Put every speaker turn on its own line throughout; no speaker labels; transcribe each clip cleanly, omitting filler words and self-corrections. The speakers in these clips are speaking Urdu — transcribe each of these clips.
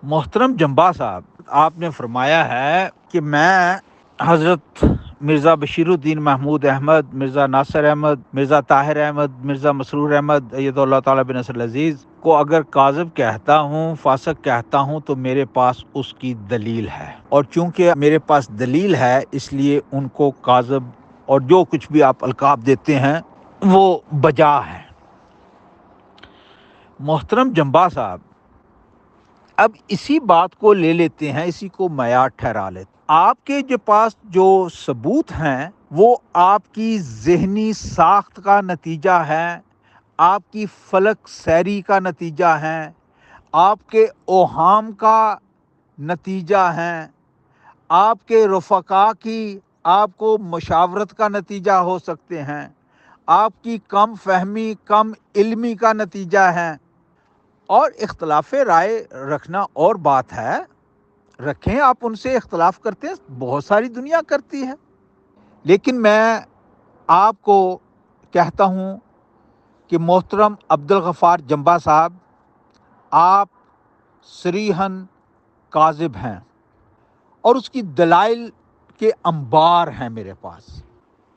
محترم جمبا صاحب، آپ نے فرمایا ہے کہ میں حضرت مرزا بشیر الدین محمود احمد، مرزا ناصر احمد، مرزا طاہر احمد، مرزا مسرور احمد اید اللہ تعالیٰ بن نصر العزیز کو اگر کاذب کہتا ہوں، فاسق کہتا ہوں، تو میرے پاس اس کی دلیل ہے، اور چونکہ میرے پاس دلیل ہے اس لیے ان کو کاذب اور جو کچھ بھی آپ القاب دیتے ہیں وہ بجا ہے۔ محترم جمبا صاحب، اب اسی بات کو لے لیتے ہیں، اسی کو معیار ٹھہرا لیتے ہیں۔ آپ کے جو پاس جو ثبوت ہیں وہ آپ کی ذہنی ساخت کا نتیجہ ہے، آپ کی فلک سیری کا نتیجہ ہے، آپ کے اوہام کا نتیجہ ہے، آپ کے رفقا کی آپ کو مشاورت کا نتیجہ ہو سکتے ہیں، آپ کی کم فہمی، کم علمی کا نتیجہ ہے۔ اور اختلاف رائے رکھنا اور بات ہے، رکھیں، آپ ان سے اختلاف کرتے ہیں، بہت ساری دنیا کرتی ہے، لیکن میں آپ کو کہتا ہوں کہ محترم عبدالغفار جمبا صاحب، آپ صریحاً کاذب ہیں، اور اس کی دلائل کے انبار ہیں میرے پاس۔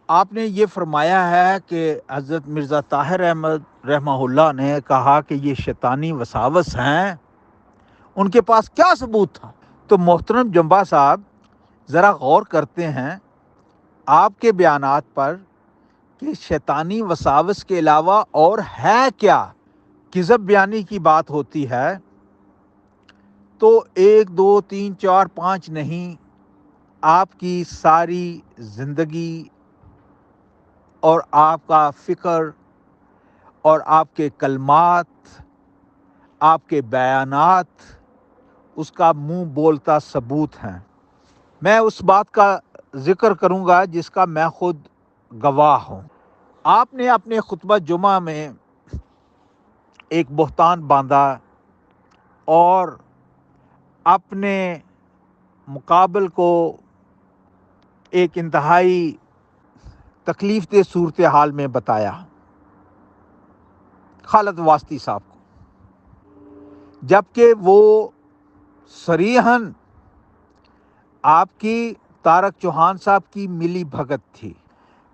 آپ نے یہ فرمایا ہے کہ حضرت مرزا طاہر احمد رحمہ اللہ نے کہا کہ یہ شیطانی وساوس ہیں، ان کے پاس کیا ثبوت تھا؟ تو محترم جمبا صاحب ذرا غور کرتے ہیں آپ کے بیانات پر کہ شیطانی وساوس کے علاوہ اور ہے کیا؟ کذب بیانی کی بات ہوتی ہے تو 1 2 3 4 5 نہیں، آپ کی ساری زندگی اور آپ کا فکر اور آپ کے کلمات، آپ کے بیانات اس کا منہ بولتا ثبوت ہیں۔ میں اس بات کا ذکر کروں گا جس کا میں خود گواہ ہوں۔ آپ نے اپنے خطبہ جمعہ میں ایک بہتان باندھا اور اپنے مقابل کو ایک انتہائی تکلیف دہ صورتحال میں بتایا، خالد واسطی صاحب کو، جبکہ وہ صریحاً آپ کی طارق چوہان صاحب کی ملی بھگت تھی۔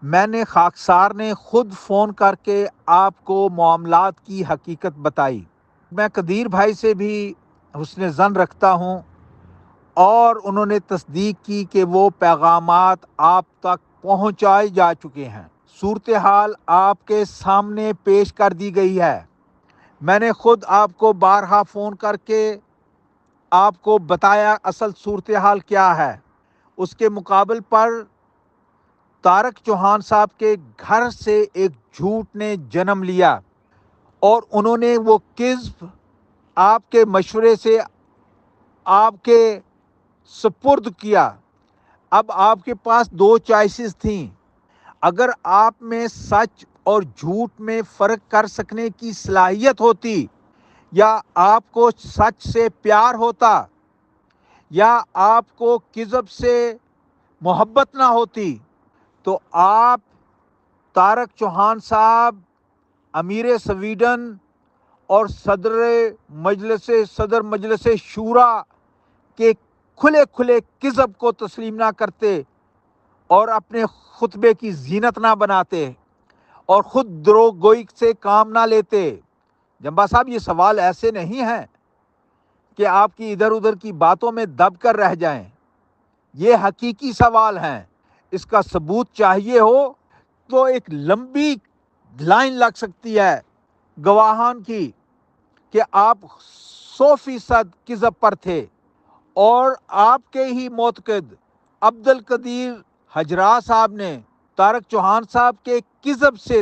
میں نے خاکسار نے خود فون کر کے آپ کو معاملات کی حقیقت بتائی۔ میں قدیر بھائی سے بھی حسن ظن رکھتا ہوں، اور انہوں نے تصدیق کی کہ وہ پیغامات آپ تک پہنچائے جا چکے ہیں۔ صورتحال آپ کے سامنے پیش کر دی گئی ہے۔ میں نے خود آپ کو بارہا فون کر کے آپ کو بتایا اصل صورتحال کیا ہے۔ اس کے مقابل پر طارق چوہان صاحب کے گھر سے ایک جھوٹ نے جنم لیا، اور انہوں نے وہ کذب آپ کے مشورے سے آپ کے سپرد کیا۔ اب آپ کے پاس 2 چوائسز تھیں، اگر آپ میں سچ اور جھوٹ میں فرق کر سکنے کی صلاحیت ہوتی، یا آپ کو سچ سے پیار ہوتا، یا آپ کو کذب سے محبت نہ ہوتی، تو آپ طارق چوہان صاحب، امیر سویڈن اور صدر مجلس شورا کے کھلے کھلے کذب کو تسلیم نہ کرتے، اور اپنے خطبے کی زینت نہ بناتے، اور خود دروغ گوئی سے کام نہ لیتے۔ جمبا صاحب، یہ سوال ایسے نہیں ہیں کہ آپ کی ادھر ادھر کی باتوں میں دب کر رہ جائیں، یہ حقیقی سوال ہیں۔ اس کا ثبوت چاہیے ہو تو ایک لمبی لائن لگ سکتی ہے گواہان کی کہ آپ 100% کذب پر تھے، اور آپ کے ہی معتقد عبد القدیر حجرا صاحب نے طارق چوہان صاحب کے کذب سے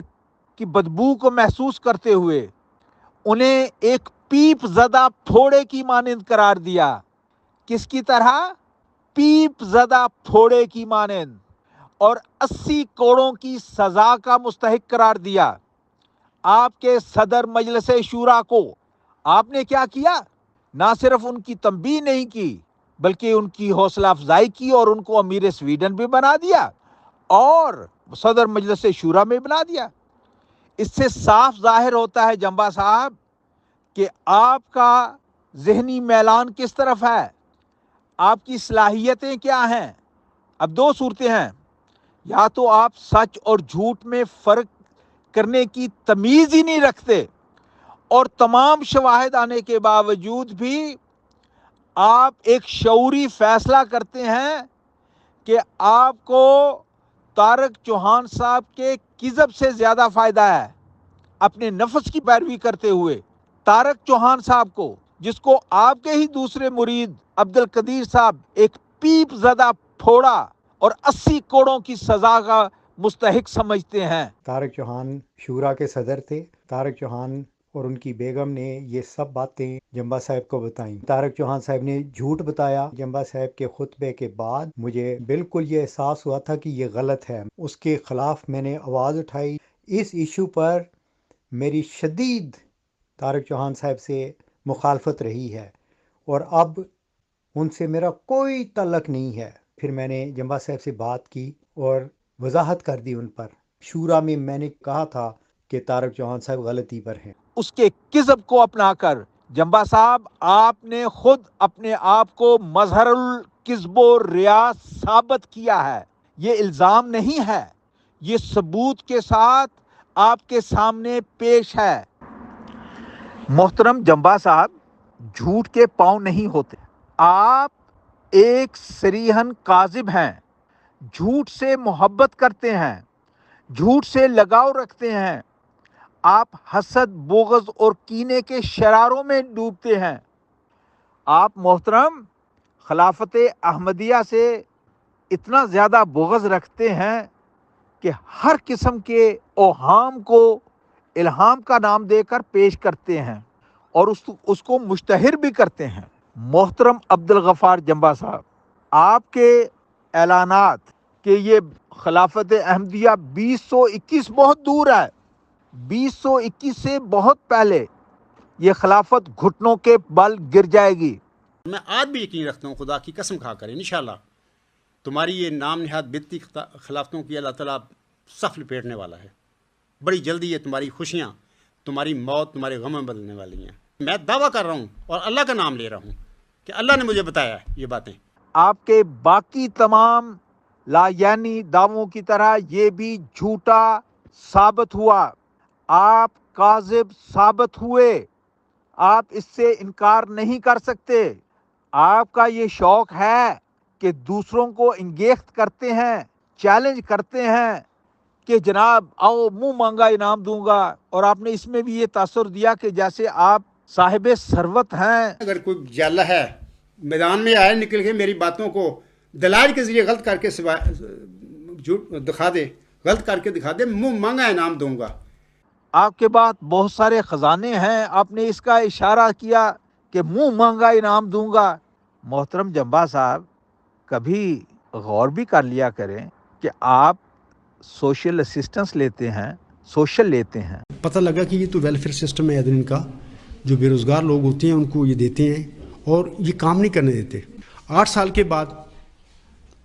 کی بدبو کو محسوس کرتے ہوئے انہیں ایک پیپ زدہ پھوڑے کی مانند قرار دیا۔ کس کی طرح؟ پیپ زدہ پھوڑے کی مانند، اور 80 کوڑوں کی سزا کا مستحق قرار دیا۔ آپ کے صدر مجلس شورا کو آپ نے کیا کیا؟ نہ صرف ان کی تنبیہ نہیں کی، بلکہ ان کی حوصلہ افزائی کی، اور ان کو امیر سویڈن بھی بنا دیا اور صدر مجلس شورا میں بنا دیا۔ اس سے صاف ظاہر ہوتا ہے جمبا صاحب کہ آپ کا ذہنی میلان کس طرف ہے، آپ کی صلاحیتیں کیا ہیں۔ اب دو صورتیں ہیں، یا تو آپ سچ اور جھوٹ میں فرق کرنے کی تمیز ہی نہیں رکھتے، اور تمام شواہد آنے کے باوجود بھی آپ ایک شعوری فیصلہ کرتے ہیں کہ آپ کو طارق چوہان صاحب کے کذب سے زیادہ فائدہ ہے، اپنے نفس کی پیروی کرتے ہوئے طارق چوہان صاحب کو، جس کو آپ کے ہی دوسرے مرید عبد القدیر صاحب ایک پیپ زدہ پھوڑا اور 80 کوڑوں کی سزا کا مستحق سمجھتے ہیں۔
طارق چوہان شورا کے صدر تھے۔ طارق چوہان اور ان کی بیگم نے یہ سب باتیں جمبا صاحب کو بتائیں۔ طارق چوہان صاحب نے جھوٹ بتایا۔ جمبا صاحب کے خطبے کے بعد مجھے بالکل یہ احساس ہوا تھا کہ یہ غلط ہے، اس کے خلاف میں نے آواز اٹھائی۔ اس ایشو پر میری شدید طارق چوہان صاحب سے مخالفت رہی ہے، اور اب ان سے میرا کوئی تعلق نہیں ہے۔ پھر میں نے جمبا صاحب سے بات کی اور وضاحت کر دی ان پر۔ شورا میں میں نے کہا تھا کہ طارق چوہان صاحب غلطی پر ہیں۔
اس کے کذب کو اپنا کر جمبا صاحب آپ نے خود اپنے آپ کو مظہر الکذب و ریا ثابت کیا ہے۔ یہ الزام نہیں ہے، یہ ثبوت کے ساتھ آپ کے سامنے پیش ہے۔ محترم جمبا صاحب، جھوٹ کے پاؤں نہیں ہوتے۔ آپ ایک صریحاً کاذب ہیں، جھوٹ سے محبت کرتے ہیں، جھوٹ سے لگاؤ رکھتے ہیں۔ آپ حسد، بغض اور کینے کے شراروں میں ڈوبتے ہیں۔ آپ محترم خلافت احمدیہ سے اتنا زیادہ بغض رکھتے ہیں کہ ہر قسم کے اوہام کو الہام کا نام دے کر پیش کرتے ہیں اور اس کو مشتہر بھی کرتے ہیں۔ محترم عبد الغفار جمبا صاحب، آپ کے اعلانات کہ یہ خلافت احمدیہ 2021 بہت دور ہے، 2021 سے بہت پہلے یہ خلافت گھٹنوں کے بل گر جائے گی۔
میں آج بھی یقین رکھتا ہوں، خدا کی قسم کھا کر انشاءاللہ تمہاری یہ نام نہاد بدتی خلافتوں کی اللہ تعالیٰ صف لپیٹنے والا ہے۔ بڑی جلدی یہ تمہاری خوشیاں، تمہاری موت، تمہارے غم میں بدلنے والی ہیں۔ میں دعویٰ کر رہا ہوں اور اللہ کا نام لے رہا ہوں کہ اللہ نے مجھے بتایا ہے یہ باتیں۔
آپ کے باقی تمام لا یعنی دعووں کی طرح یہ بھی جھوٹا ثابت ہوا۔ آپ کاذب ثابت ہوئے، آپ اس سے انکار نہیں کر سکتے۔ آپ کا یہ شوق ہے کہ دوسروں کو انگیخت کرتے ہیں، چیلنج کرتے ہیں کہ جناب آؤ منہ مانگا انعام دوں گا، اور آپ نے اس میں بھی یہ تاثر دیا کہ جیسے آپ صاحب ثروت ہیں۔
اگر کوئی جالہ ہے میدان میں آئے نکل کے میری باتوں کو دلائل کے ذریعے غلط کر کے دکھا دے، غلط کر کے دکھا دے، منہ مانگا انعام دوں گا۔
آپ کے پاس بہت سارے خزانے ہیں، آپ نے اس کا اشارہ کیا کہ منہ مانگا انعام دوں گا۔ محترم جمبا صاحب، کبھی غور بھی کر لیا کریں کہ آپ سوشل اسسٹنس لیتے ہیں، سوشل لیتے ہیں۔
پتہ لگا کہ یہ تو ویلفیئر سسٹم ہے ان کا، جو بے روزگار لوگ ہوتے ہیں ان کو یہ دیتے ہیں اور یہ کام نہیں کرنے دیتے۔ 8 سال کے بعد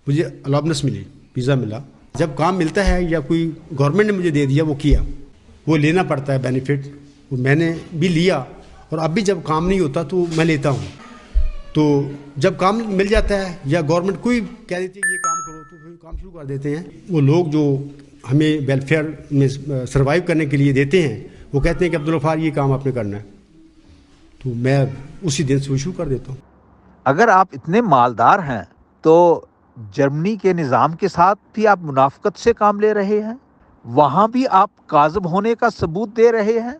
مجھے الاؤنس ملی، ویزا ملا۔ جب کام ملتا ہے یا کوئی گورنمنٹ نے مجھے دے دیا، وہ کیا، وہ لینا پڑتا ہے بینیفٹ، وہ میں نے بھی لیا، اور اب بھی جب کام نہیں ہوتا تو میں لیتا ہوں۔ تو جب کام مل جاتا ہے یا گورنمنٹ کوئی کہہ دیتی ہے یہ کام کرو تو پھر کام شروع کر دیتے ہیں۔ وہ لوگ جو ہمیں ویلفیئر میں سروائیو کرنے کے لیے دیتے ہیں وہ کہتے ہیں کہ عبدالغفار یہ کام آپ نے کرنا ہے، تو میں اسی دن سے وہ شروع کر دیتا ہوں۔
اگر آپ اتنے مالدار ہیں تو جرمنی کے نظام کے ساتھ بھی آپ منافقت سے کام لے رہے ہیں، وہاں بھی آپ کاذب ہونے کا ثبوت دے رہے ہیں۔